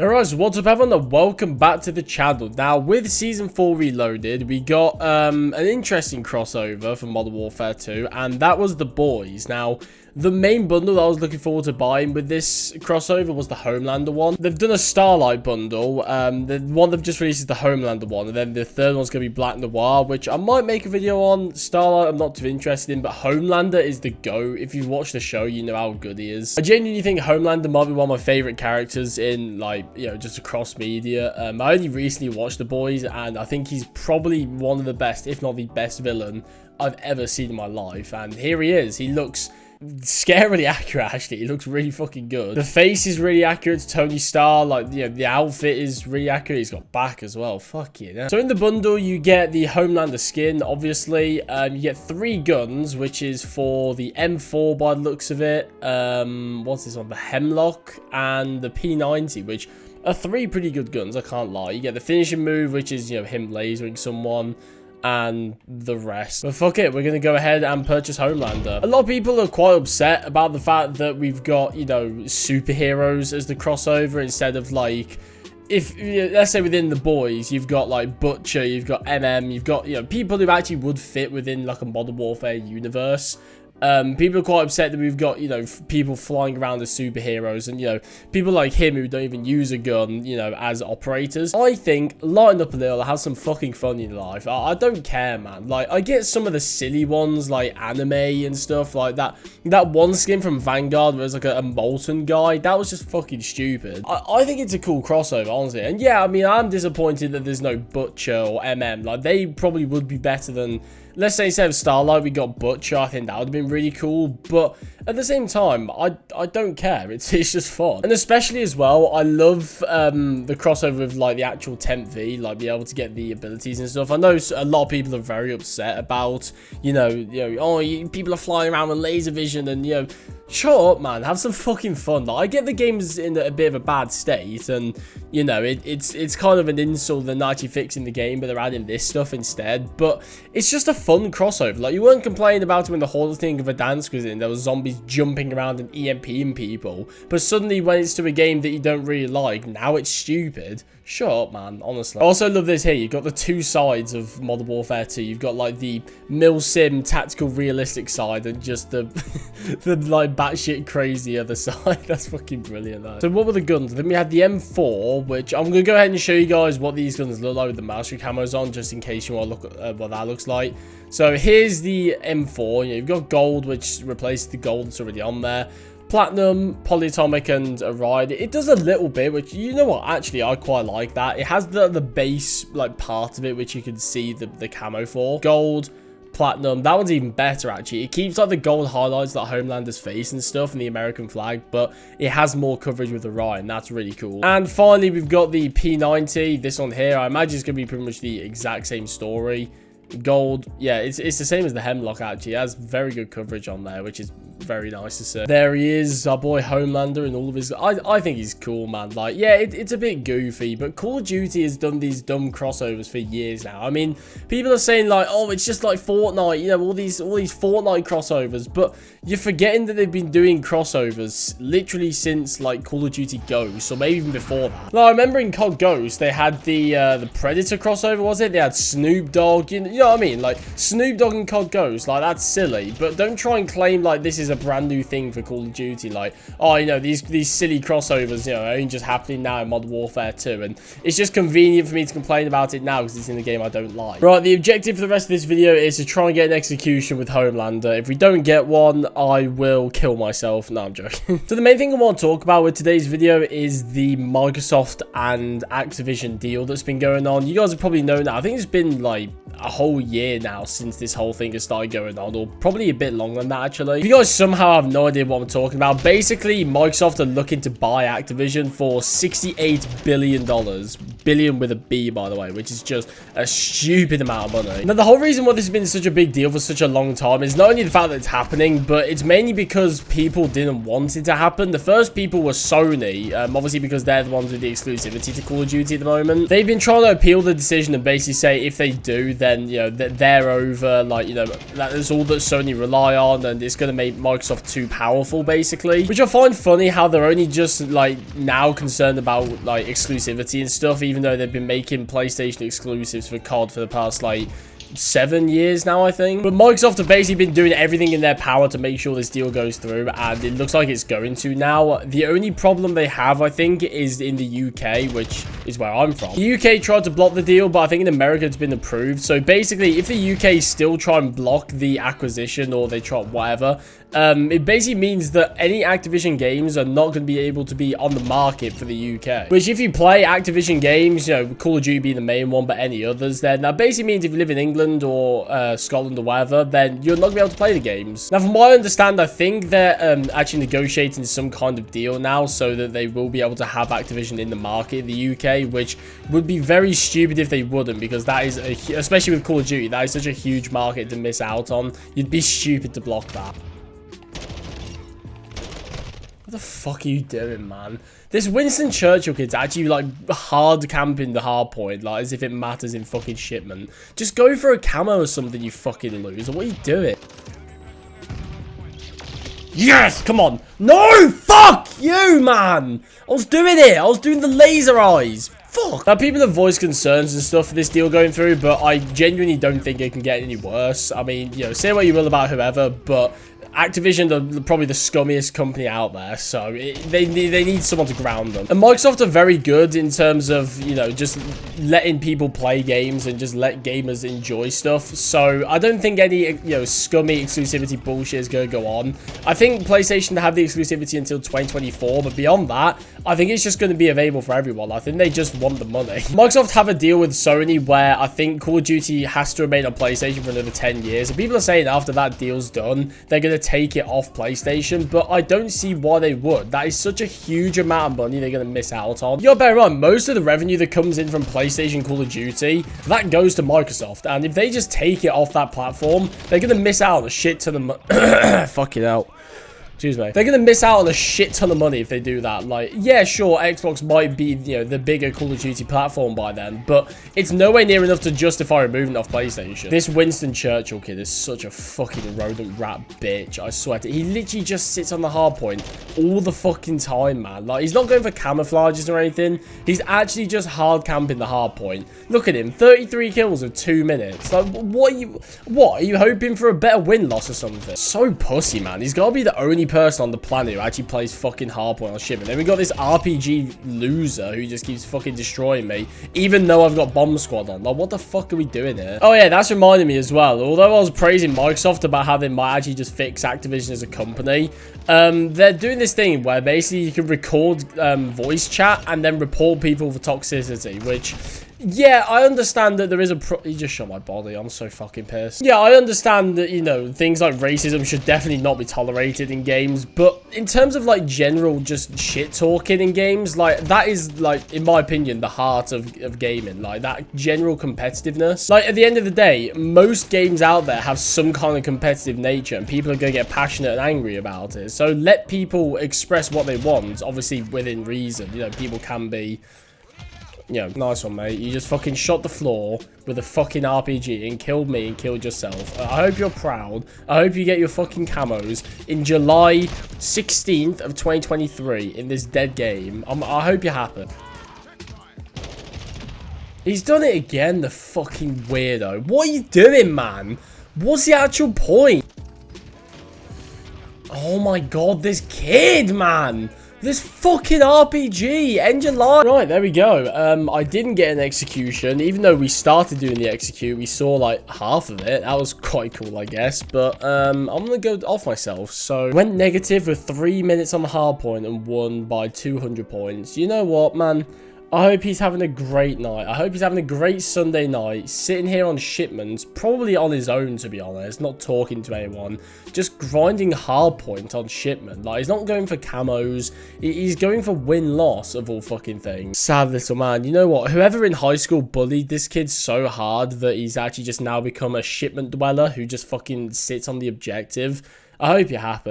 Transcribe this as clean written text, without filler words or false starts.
Alright, so what's up everyone, and welcome back to the channel. Now, with Season 4 Reloaded, we got an interesting crossover from Modern Warfare 2, and that was The Boys. Now, the main bundle that I was looking forward to buying with this crossover was the Homelander one. They've done a Starlight bundle. The one they've just released is the Homelander one, and then the third one's going to be Black Noir, which I might make a video on. Starlight I'm not too interested in, but Homelander is the GOAT. If you've watched the show, you know how good he is. I genuinely think Homelander might be one of my favourite characters in, like, you know, just across media. I only recently watched The Boys, and I think he's probably one of the best, if not the best villain I've ever seen in my life. And here he is. He looks scarily accurate, actually. He looks really fucking good. The face is really accurate to Tony Starr. Like, you know, the outfit is really accurate. He's got back as well. Fuck yeah. So in the bundle, you get the Homelander skin, obviously. You get 3 guns, which is for the M4 by the looks of it. What's this one? The Hemlock and the P90, which are 3 pretty good guns, I can't lie. You get the finishing move, which is, you know, him lasering someone, and the rest. But fuck it, we're gonna go ahead and purchase Homelander. A lot of people are quite upset about the fact that we've got, you know, superheroes as the crossover instead of, like, if, let's say within The Boys, you've got, like, Butcher, you've got MM, you've got, you know, people who actually would fit within, like, a Modern Warfare universe. People are quite upset that we've got, you know, people flying around as superheroes and, you know, people like him who don't even use a gun, you know, as operators. I think lighten up a little, have some fucking fun in your life. I don't care, man. Like, I get some of the silly ones, like anime and stuff like that. That one skin from Vanguard where it was like a molten guy, that was just fucking stupid. I think it's a cool crossover, honestly. And yeah, I mean, I'm disappointed that there's no Butcher or MM. Like, they probably would be better than, let's say instead of Starlight, we got Butcher. I think that would have been really cool. But at the same time, I don't care. It's just fun. And especially as well, I love the crossover with, like, the actual Temp V, like, be able to get the abilities and stuff. I know a lot of people are very upset about, you know, people are flying around with laser vision and, you know, shut up, man. Have some fucking fun. Like, I get the game's in a bit of a bad state, and, you know, it's kind of an insult they're not actually fixing the game, but they're adding this stuff instead. But it's just a fun crossover. Like, you weren't complaining about it when the whole thing of a dance was in. There was zombies jumping around and EMPing people. But suddenly, when it's to a game that you don't really like, now it's stupid. Shut up, man, honestly. I also love this here. You've got the 2 sides of Modern Warfare 2. You've got, like, the mil-sim tactical realistic side and just the, like, batshit crazy other side. That's fucking brilliant, though. So what were the guns? Then we had the M4, which I'm going to go ahead and show you guys what these guns look like with the mastery camos on, just in case you want to look at what that looks like. So here's the M4. You know, you've got gold, which replaces the gold that's already on there. Platinum, polyatomic, and a ride. It does a little bit, which, you know what, actually I quite like that. It has the base, like, part of it, which you can see the camo for. Gold, platinum, that one's even better, actually. It keeps, like, the gold highlights, like Homelander's face and stuff, and the American flag, but it has more coverage with the ride, and that's really cool. And finally, we've got the P90, this one here. I imagine it's going to be pretty much the exact same story. Gold, yeah, it's the same as the Hemlock, actually. It has very good coverage on there, which is very nice to see. There he is, our boy Homelander, and all of his... I think he's cool, man. Like, yeah, it's a bit goofy, but Call of Duty has done these dumb crossovers for years now. I mean, people are saying, like, oh, it's just like Fortnite, you know, all these Fortnite crossovers, but you're forgetting that they've been doing crossovers literally since, like, Call of Duty Ghosts, or maybe even before that. Now, I remember in COD Ghosts, they had the Predator crossover, was it? They had Snoop Dogg, you know what I mean? Like, Snoop Dogg and COD Ghosts, like, that's silly, but don't try and claim, like, this is a brand new thing for Call of Duty. Like, oh, you know, these silly crossovers, you know, are only just happening now in Modern Warfare 2, and it's just convenient for me to complain about it now because it's in a game I don't like. Right, the objective for the rest of this video is to try and get an execution with Homelander. If we don't get one, I will kill myself. No, I'm joking. So the main thing I want to talk about with today's video is the Microsoft and Activision deal that's been going on. You guys have probably known that. I think it's been like a whole year now since this whole thing has started going on, or probably a bit longer than that, actually. If you guys somehow have no idea what I'm talking about, basically Microsoft are looking to buy Activision for $68 billion. billion with a B, by the way, which is just a stupid amount of money. Now, the whole reason why this has been such a big deal for such a long time is not only the fact that it's happening, but it's mainly because people didn't want it to happen. The first people were Sony, obviously because they're the ones with the exclusivity to Call of Duty at the moment. They've been trying to appeal the decision and basically say if they do, then, you know, they're over, like, you know, that's all that Sony rely on, and it's going to make Microsoft too powerful, basically. Which I find funny how they're only just, like, now concerned about, like, exclusivity and stuff, even though they've been making PlayStation exclusives for COD for the past, like, 7 years now, I think. But Microsoft have basically been doing everything in their power to make sure this deal goes through, and it looks like it's going to now. The only problem they have, I think, is in the UK, which is where I'm from. The UK tried to block the deal, but I think in America it's been approved. So basically, if the UK still try and block the acquisition, or they try whatever, it basically means that any Activision games are not going to be able to be on the market for the UK. Which, if you play Activision games, you know, Call of Duty being the main one, but any others, then that basically means if you live in England or Scotland or whatever, then you're not going to be able to play the games. Now, from what I understand, I think they're actually negotiating some kind of deal now so that they will be able to have Activision in the market in the UK, which would be very stupid if they wouldn't, because that is, especially with Call of Duty, that is such a huge market to miss out on. You'd be stupid to block that. What the fuck are you doing, man? This Winston Churchill kid's actually, like, hard camping the hard point, like, as if it matters in fucking shipment. Just go for a camo or something, you fucking loser. What are you doing? Yes! Come on. No! Fuck you, man! I was doing it! I was doing the laser eyes! Fuck! Now, people have voiced concerns and stuff for this deal going through, but I genuinely don't think it can get any worse. I mean, you know, say what you will about whoever, but Activision are probably the scummiest company out there, so they need someone to ground them. And Microsoft are very good in terms of, you know, just letting people play games and just let gamers enjoy stuff. So I don't think any, you know, scummy exclusivity bullshit is going to go on. I think PlayStation have the exclusivity until 2024, but beyond that, I think it's just going to be available for everyone. I think they just want the money. Microsoft have a deal with Sony where I think Call of Duty has to remain on PlayStation for another 10 years. And people are saying after that deal's done, they're going to take it off PlayStation, but I don't see why they would. That is such a huge amount of money they're going to miss out on. You gotta bear in mind, most of the revenue that comes in from PlayStation Call of Duty, that goes to Microsoft, and if they just take it off that platform, they're going to miss out on a shit ton of money. Fucking hell. Excuse me. They're going to miss out on a shit ton of money if they do that. Like, yeah, sure, Xbox might be, you know, the bigger Call of Duty platform by then, but it's nowhere near enough to justify removing it off PlayStation. This Winston Churchill kid is such a fucking rodent rat bitch, I swear to. He literally just sits on the hard point all the fucking time, man. Like, he's not going for camouflages or anything. He's actually just hard camping the hard point. Look at him, 33 kills in 2 minutes. Like, what are you hoping for a better win-loss or something? So pussy, man. He's got to be the only person on the planet who actually plays fucking hardpoint on shipment. Then we got this RPG loser who just keeps fucking destroying me, even though I've got Bomb Squad on. Like, what the fuck are we doing here? Oh yeah, that's reminding me as well. Although I was praising Microsoft about how they might actually just fix Activision as a company, they're doing this thing where basically you can record voice chat and then report people for toxicity, which, yeah, I understand that there is he just shot my body. I'm so fucking pissed. Yeah, I understand that, you know, things like racism should definitely not be tolerated in games, but in terms of, like, general just shit talking in games, like, that is, like, in my opinion, the heart of gaming. Like, that general competitiveness. Like, at the end of the day, most games out there have some kind of competitive nature, and people are going to get passionate and angry about it. So let people express what they want, obviously within reason. You know, people can be... Yeah, nice one, mate. You just fucking shot the floor with a fucking RPG and killed me and killed yourself. I hope you're proud. I hope you get your fucking camos in July 16th of 2023 in this dead game. I hope you're happy. He's done it again, the fucking weirdo. What are you doing, man? What's the actual point? Oh my god, this kid, man. This fucking RPG, end your line. Right, there we go. I didn't get an execution, even though we started doing the execute. We saw like half of it. That was quite cool, I guess. But I'm gonna go off myself. So went negative with 3 minutes on the hard point and won by 200 points. You know what, man? I hope he's having a great night. I hope he's having a great Sunday night, sitting here on shipments, probably on his own, to be honest, not talking to anyone, just grinding hardpoint on shipment. Like, he's not going for camos, he's going for win-loss of all fucking things. Sad little man. You know what? Whoever in high school bullied this kid so hard that he's actually just now become a shipment dweller who just fucking sits on the objective, I hope you're happy.